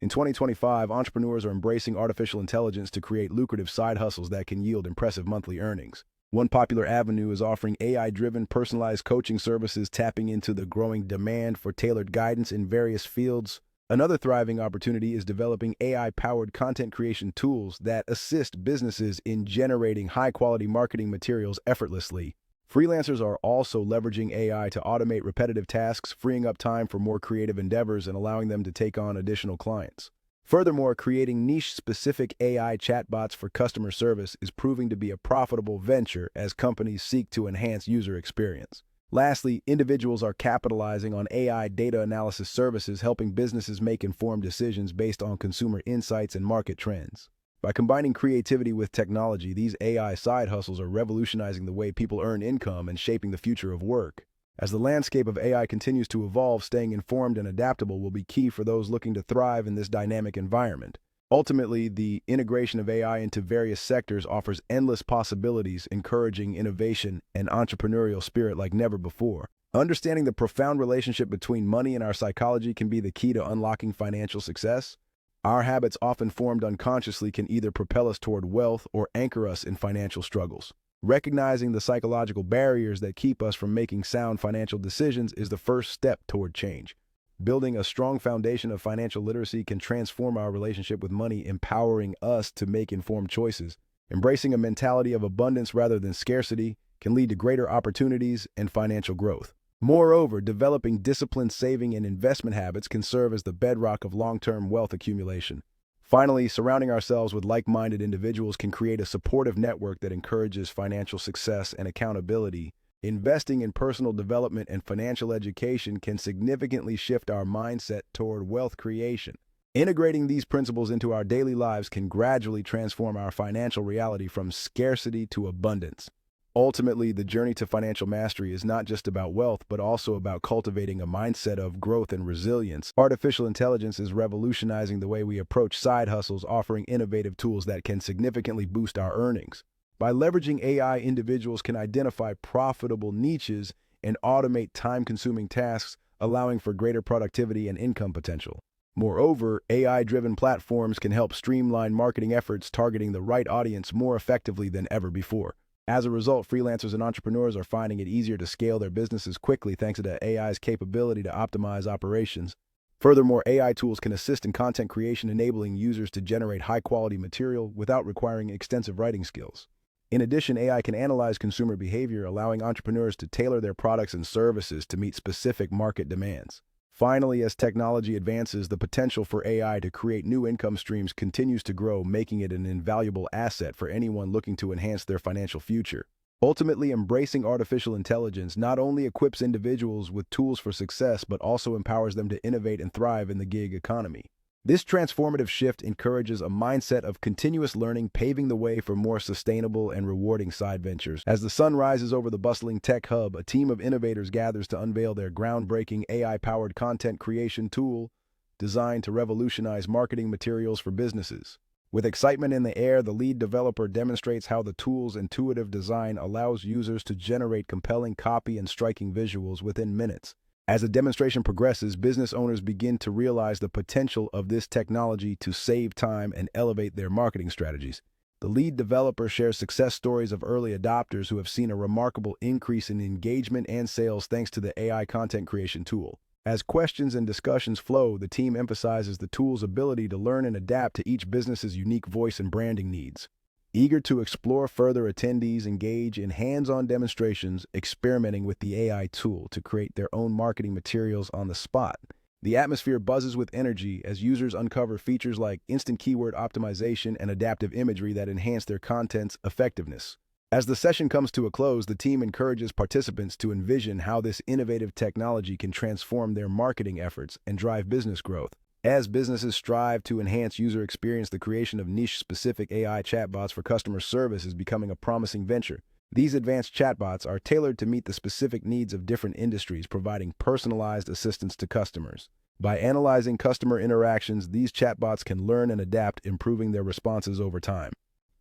In 2025, entrepreneurs are embracing artificial intelligence to create lucrative side hustles that can yield impressive monthly earnings. One popular avenue is offering AI-driven personalized coaching services, tapping into the growing demand for tailored guidance in various fields. Another thriving opportunity is developing AI-powered content creation tools that assist businesses in generating high-quality marketing materials effortlessly. Freelancers are also leveraging AI to automate repetitive tasks, freeing up time for more creative endeavors and allowing them to take on additional clients. Furthermore, creating niche-specific AI chatbots for customer service is proving to be a profitable venture as companies seek to enhance user experience. Lastly, individuals are capitalizing on AI data analysis services, helping businesses make informed decisions based on consumer insights and market trends. By combining creativity with technology, these AI side hustles are revolutionizing the way people earn income and shaping the future of work. As the landscape of AI continues to evolve, staying informed and adaptable will be key for those looking to thrive in this dynamic environment. Ultimately, the integration of AI into various sectors offers endless possibilities, encouraging innovation and entrepreneurial spirit like never before. Understanding the profound relationship between money and our psychology can be the key to unlocking financial success. Our habits, often formed unconsciously, can either propel us toward wealth or anchor us in financial struggles. Recognizing the psychological barriers that keep us from making sound financial decisions is the first step toward change. Building a strong foundation of financial literacy can transform our relationship with money, empowering us to make informed choices. Embracing a mentality of abundance rather than scarcity can lead to greater opportunities and financial growth. Moreover, developing disciplined saving and investment habits can serve as the bedrock of long-term wealth accumulation. Finally, surrounding ourselves with like-minded individuals can create a supportive network that encourages financial success and accountability. Investing in personal development and financial education can significantly shift our mindset toward wealth creation. Integrating these principles into our daily lives can gradually transform our financial reality from scarcity to abundance. Ultimately, the journey to financial mastery is not just about wealth, but also about cultivating a mindset of growth and resilience. Artificial intelligence is revolutionizing the way we approach side hustles, offering innovative tools that can significantly boost our earnings. By leveraging AI, individuals can identify profitable niches and automate time-consuming tasks, allowing for greater productivity and income potential. Moreover, AI-driven platforms can help streamline marketing efforts, targeting the right audience more effectively than ever before. As a result, freelancers and entrepreneurs are finding it easier to scale their businesses quickly thanks to the AI's capability to optimize operations. Furthermore, AI tools can assist in content creation, enabling users to generate high-quality material without requiring extensive writing skills. In addition, AI can analyze consumer behavior, allowing entrepreneurs to tailor their products and services to meet specific market demands. Finally, as technology advances, the potential for AI to create new income streams continues to grow, making it an invaluable asset for anyone looking to enhance their financial future. Ultimately, embracing artificial intelligence not only equips individuals with tools for success, but also empowers them to innovate and thrive in the gig economy. This transformative shift encourages a mindset of continuous learning, paving the way for more sustainable and rewarding side ventures. As the sun rises over the bustling tech hub, a team of innovators gathers to unveil their groundbreaking AI-powered content creation tool designed to revolutionize marketing materials for businesses. With excitement in the air, the lead developer demonstrates how the tool's intuitive design allows users to generate compelling copy and striking visuals within minutes. As the demonstration progresses, business owners begin to realize the potential of this technology to save time and elevate their marketing strategies. The lead developer shares success stories of early adopters who have seen a remarkable increase in engagement and sales thanks to the AI content creation tool. As questions and discussions flow, the team emphasizes the tool's ability to learn and adapt to each business's unique voice and branding needs. Eager to explore further, attendees engage in hands-on demonstrations, experimenting with the AI tool to create their own marketing materials on the spot. The atmosphere buzzes with energy as users uncover features like instant keyword optimization and adaptive imagery that enhance their content's effectiveness. As the session comes to a close, the team encourages participants to envision how this innovative technology can transform their marketing efforts and drive business growth. As businesses strive to enhance user experience, the creation of niche-specific AI chatbots for customer service is becoming a promising venture. These advanced chatbots are tailored to meet the specific needs of different industries, providing personalized assistance to customers. By analyzing customer interactions, these chatbots can learn and adapt, improving their responses over time.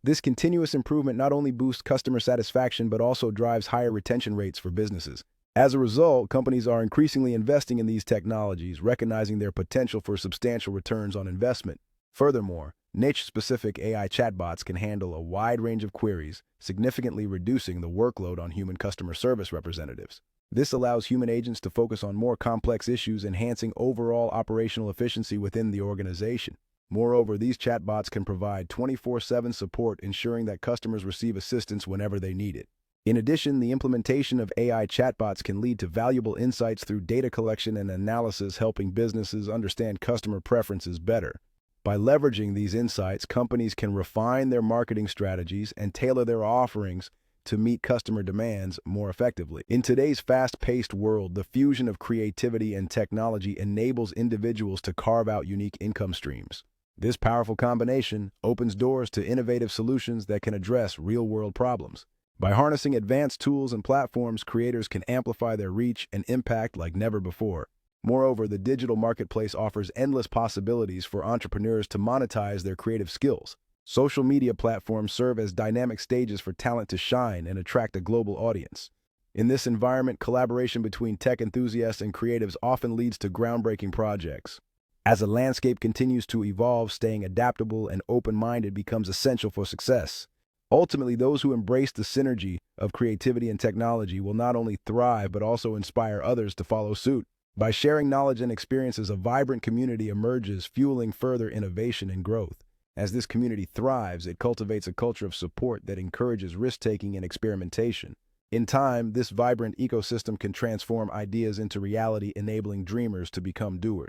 This continuous improvement not only boosts customer satisfaction but also drives higher retention rates for businesses. As a result, companies are increasingly investing in these technologies, recognizing their potential for substantial returns on investment. Furthermore, niche-specific AI chatbots can handle a wide range of queries, significantly reducing the workload on human customer service representatives. This allows human agents to focus on more complex issues, enhancing overall operational efficiency within the organization. Moreover, these chatbots can provide 24/7 support, ensuring that customers receive assistance whenever they need it. In addition, the implementation of AI chatbots can lead to valuable insights through data collection and analysis, helping businesses understand customer preferences better. By leveraging these insights, companies can refine their marketing strategies and tailor their offerings to meet customer demands more effectively. In today's fast-paced world, the fusion of creativity and technology enables individuals to carve out unique income streams. This powerful combination opens doors to innovative solutions that can address real-world problems. By harnessing advanced tools and platforms, creators can amplify their reach and impact like never before. Moreover, the digital marketplace offers endless possibilities for entrepreneurs to monetize their creative skills. Social media platforms serve as dynamic stages for talent to shine and attract a global audience. In this environment, collaboration between tech enthusiasts and creatives often leads to groundbreaking projects. As the landscape continues to evolve, staying adaptable and open-minded becomes essential for success. Ultimately, those who embrace the synergy of creativity and technology will not only thrive but also inspire others to follow suit. By sharing knowledge and experiences, a vibrant community emerges, fueling further innovation and growth. As this community thrives, it cultivates a culture of support that encourages risk-taking and experimentation. In time, this vibrant ecosystem can transform ideas into reality, enabling dreamers to become doers.